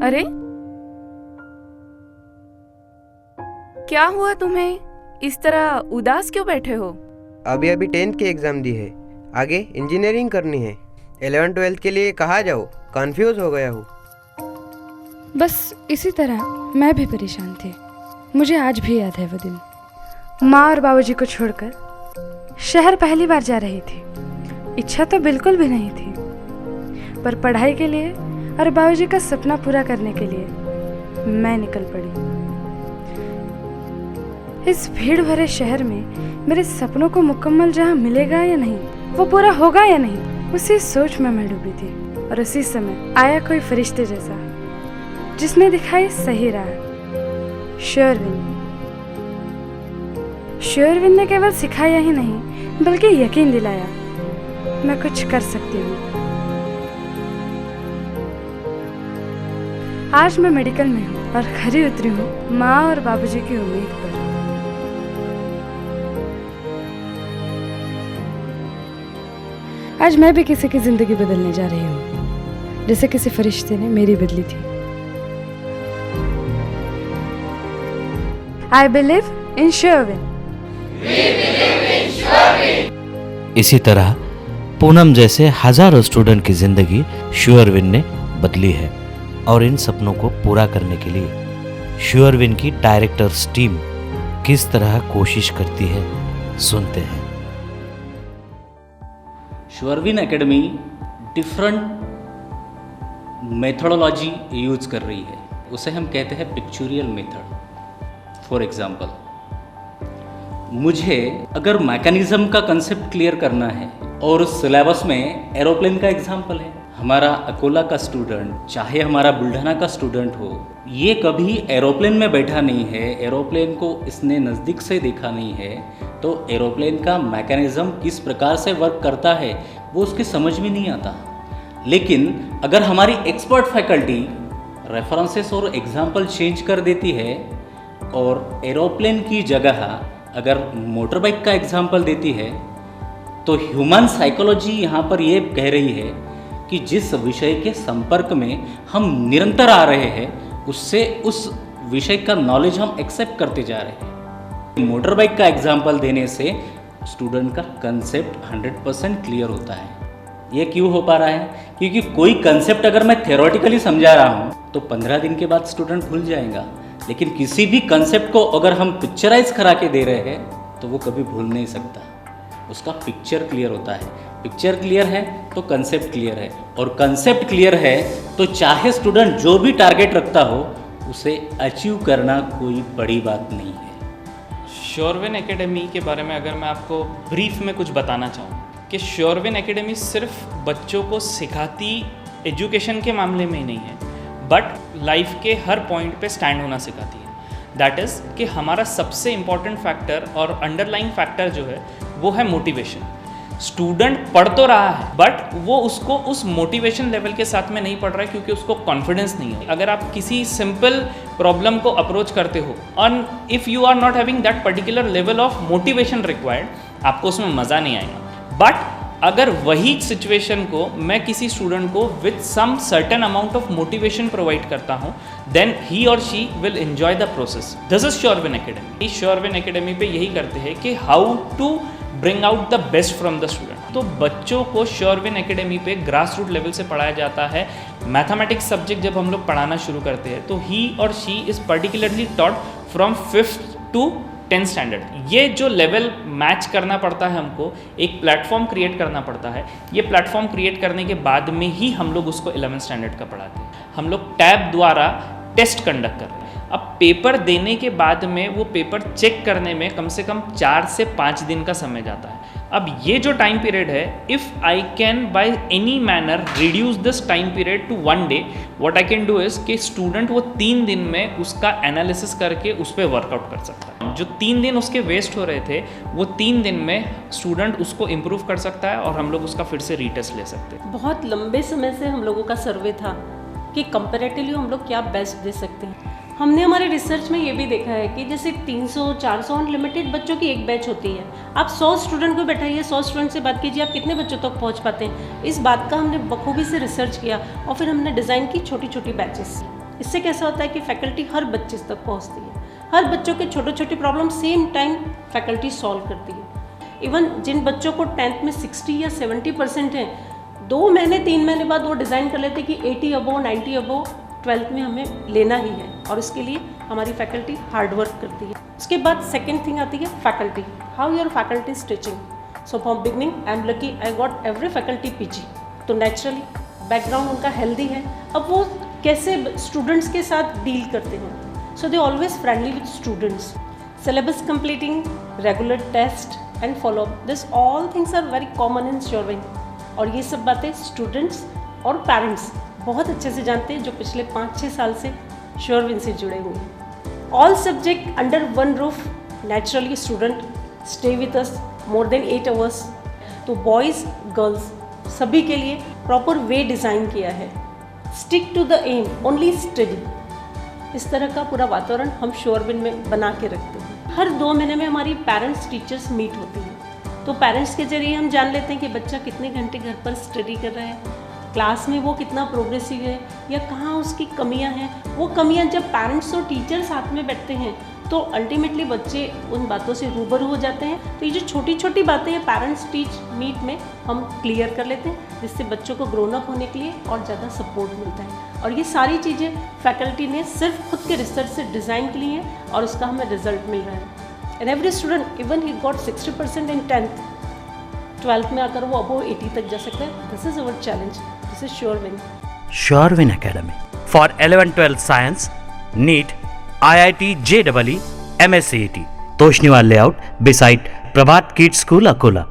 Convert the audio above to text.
अरे क्या हुआ तुम्हें? इस तरह उदास क्यों बैठे हो? अभी 10th की एग्ज़ाम दी है, आगे इंजीनियरिंग करनी है। 11th-12th के लिए कहाँ जाऊँ, कंफ्यूज हो गया हूँ। बस इसी तरह मैं भी परेशान थी। मुझे आज भी याद है वो दिन। माँ और बाबूजी को छोड़कर शहर पहली बार जा रही थी। इच्छा तो बिल्कुल भी नहीं थी, पर पढ़ाई के लिए और बाबूजी का सपना पूरा करने के लिए मैं निकल पड़ी। इस भीड़ भरे शहर में मेरे सपनों को मुकम्मल जहाँ मिलेगा या नहीं, वो पूरा होगा या नहीं, उसी सोच में मैं डूबी थी। और उसी समय आया कोई फरिश्ते जैसा, जिसने दिखाई सही राह। श्योरविन ने केवल सिखाया ही नहीं, बल्कि यकीन दिलाया मैं कुछ कर सकती हूँ। आज मैं मेडिकल में हूँ और खरी उतरी हूँ माँ और बाबूजी की उम्मीद पर। आज मैं भी किसी की जिंदगी बदलने जा रही हूँ, जैसे किसी फरिश्ते ने मेरी बदली थी। I believe in Sherwin. इसी तरह पूनम जैसे हजारों स्टूडेंट की जिंदगी श्योरविन ने बदली है और इन सपनों को पूरा करने के लिए श्योरविन की डायरेक्टर्स टीम किस तरह कोशिश करती है, सुनते हैं। श्योरविन एकेडमी डिफरेंट मेथोडोलॉजी यूज कर रही है, उसे हम कहते हैं पिक्चुरियल मेथड। फॉर एग्जाम्पल, मुझे अगर मैकेनिज्म का कंसेप्ट क्लियर करना है और सिलेबस में एरोप्लेन का एग्जाम्पल है, हमारा अकोला का स्टूडेंट चाहे हमारा बुल्ढाना का स्टूडेंट हो, ये कभी एरोप्लेन में बैठा नहीं है, एरोप्लेन को इसने नज़दीक से देखा नहीं है, तो एरोप्लेन का मैकेनिज्म किस प्रकार से वर्क करता है वो उसके समझ में नहीं आता। लेकिन अगर हमारी एक्सपर्ट फैकल्टी रेफरेंसेस और एग्जाम्पल चेंज कर देती है और एरोप्लेन की जगह अगर मोटर बाइक का एग्जाम्पल देती है, तो ह्यूमन साइकोलॉजी यहाँ पर ये कह रही है कि जिस विषय के संपर्क में हम निरंतर आ रहे हैं, उससे उस विषय का नॉलेज हम एक्सेप्ट करते जा रहे हैं। मोटर बाइक का एग्जाम्पल देने से स्टूडेंट का कंसेप्ट 100% क्लियर होता है। ये क्यों हो पा रहा है? क्योंकि कोई कंसेप्ट अगर मैं थ्योरेटिकली समझा रहा हूँ तो 15 दिन के बाद स्टूडेंट भूल जाएगा, लेकिन किसी भी कंसेप्ट को अगर हम पिक्चराइज करा के दे रहे हैं तो वो कभी भूल नहीं सकता। उसका पिक्चर क्लियर होता है, पिक्चर क्लियर है तो कंसेप्ट क्लियर है, और कंसेप्ट क्लियर है तो चाहे स्टूडेंट जो भी टारगेट रखता हो उसे अचीव करना कोई बड़ी बात नहीं है। श्योरविन एकेडमी के बारे में अगर मैं आपको ब्रीफ में कुछ बताना चाहूँ कि श्योरविन एकेडमी सिर्फ बच्चों को सिखाती एजुकेशन के मामले में ही नहीं है, बट लाइफ के हर पॉइंट पे स्टैंड होना सिखाती है। दैट इज़ कि हमारा सबसे इम्पॉर्टेंट फैक्टर और अंडरलाइंग फैक्टर जो है वो है मोटिवेशन। स्टूडेंट पढ़ तो रहा है बट वो उसको उस मोटिवेशन लेवल के साथ में नहीं पढ़ रहा है क्योंकि उसको कॉन्फिडेंस नहीं है। अगर आप किसी सिंपल प्रॉब्लम को अप्रोच करते हो और if you are not having that particular level of motivation required, आपको उसमें मज़ा नहीं आएगा। बट अगर वही सिचुएशन को मैं किसी स्टूडेंट को with some certain amount of motivation provide करता हूँ, देन ही और she will enjoy the process. This is Surewin academy. Surewin academy पे यही करते हैं कि how to bring out the best from the student. तो बच्चों को श्योरविन एकेडमी पे ग्रास रूट लेवल से पढ़ाया जाता है। मैथमेटिक्स सब्जेक्ट जब हम लोग पढ़ाना शुरू करते हैं तो ही और she is particularly taught from 5th to 10th standard. ये जो लेवल मैच करना पड़ता है, हमको एक प्लेटफॉर्म क्रिएट करना पड़ता है। ये प्लेटफॉर्म क्रिएट करने के बाद में ही हम लोग उसको 11th स्टैंडर्ड का पढ़ाते हैं। हम लोग टैब द्वारा टेस्ट कंडक्ट कर रहे हैं। अब पेपर देने के बाद में वो पेपर चेक करने में कम से कम 4 से 5 दिन का समय जाता है। अब ये जो टाइम पीरियड है, if I can by any manner reduce this time period to 1 day, what I can do is कि स्टूडेंट वो 3 दिन में उसका एनालिसिस करके उस पर वर्कआउट कर सकता है। जो 3 दिन उसके वेस्ट हो रहे थे वो 3 दिन में स्टूडेंट उसको इम्प्रूव कर सकता है और हम लोग उसका फिर से रीटेस्ट ले सकते हैं। बहुत लंबे समय से हम लोगों का सर्वे था कि कंपैरेटिवली हम लोग क्या बेस्ट दे सकते हैं। हमने हमारे रिसर्च में ये भी देखा है कि जैसे 300-400 अनलिमिटेड बच्चों की एक बैच होती है। आप 100 स्टूडेंट को बैठाइए, 100 स्टूडेंट से बात कीजिए, आप कितने बच्चों तक पहुंच पाते हैं। इस बात का हमने बखूबी से रिसर्च किया और फिर हमने डिज़ाइन की छोटी छोटी बैचेस। इससे कैसा होता है कि फैकल्टी हर बच्चे तक पहुंचती है, हर बच्चों के छोटे छोटे problem same time faculty solve करती है। इवन जिन बच्चों को 10th में 60 या 70% है, 2 महीने 3 महीने बाद वो डिज़ाइन कर लेते कि 80 अबो 90 अबो 12th में हमें लेना ही है, और इसके लिए हमारी फैकल्टी हार्ड वर्क करती है। उसके बाद सेकेंड थिंग आती है faculty, how your faculty is teaching. So from beginning I am lucky, I got every faculty PG, तो नेचुरली बैकग्राउंड उनका हेल्दी है। अब वो कैसे स्टूडेंट्स के साथ डील करते हैं, so they always friendly with students, syllabus completing, regular test and follow up, this all things are very common in Surewin. और ये सब बातें स्टूडेंट्स और पेरेंट्स बहुत अच्छे से जानते हैं जो पिछले 5-6 साल से श्योरविन से जुड़े हुए हैं। All subject under one roof, naturally student stay with us more than 8 hours. तो बॉयज़ गर्ल्स सभी के लिए प्रॉपर वे डिज़ाइन किया है, stick to the aim, only study. इस तरह का पूरा वातावरण हम श्योरविन में बना के रखते हैं। हर 2 महीने में हमारी पेरेंट्स टीचर्स मीट होती है, तो पेरेंट्स के जरिए हम जान लेते हैं कि बच्चा कितने घंटे घर पर स्टडी कर रहा है, क्लास में वो कितना प्रोग्रेसिव है या कहाँ उसकी कमियां हैं। वो कमियां जब पेरेंट्स और टीचर साथ में बैठते हैं तो अल्टीमेटली बच्चे उन बातों से रूबरू हो जाते हैं। तो ये जो छोटी छोटी बातें हैं पेरेंट्स टीच मीट में हम क्लियर कर लेते हैं, जिससे बच्चों को ग्रोन अप होने के लिए और ज़्यादा सपोर्ट मिलता है। और ये सारी चीज़ें फैकल्टी ने सिर्फ खुद के रिसर्च से डिज़ाइन की हैं और उसका हमें रिजल्ट मिल रहा है। And every student even he got 60% in 10th, 12th में आकर वो अबो 80 तक जा सकता है। This is our challenge, this is Surewin. Surewin academy for 11-12 science, NEET, IIT JEE, MSCET, Toshniwal layout beside Prabhat kids school, Akola.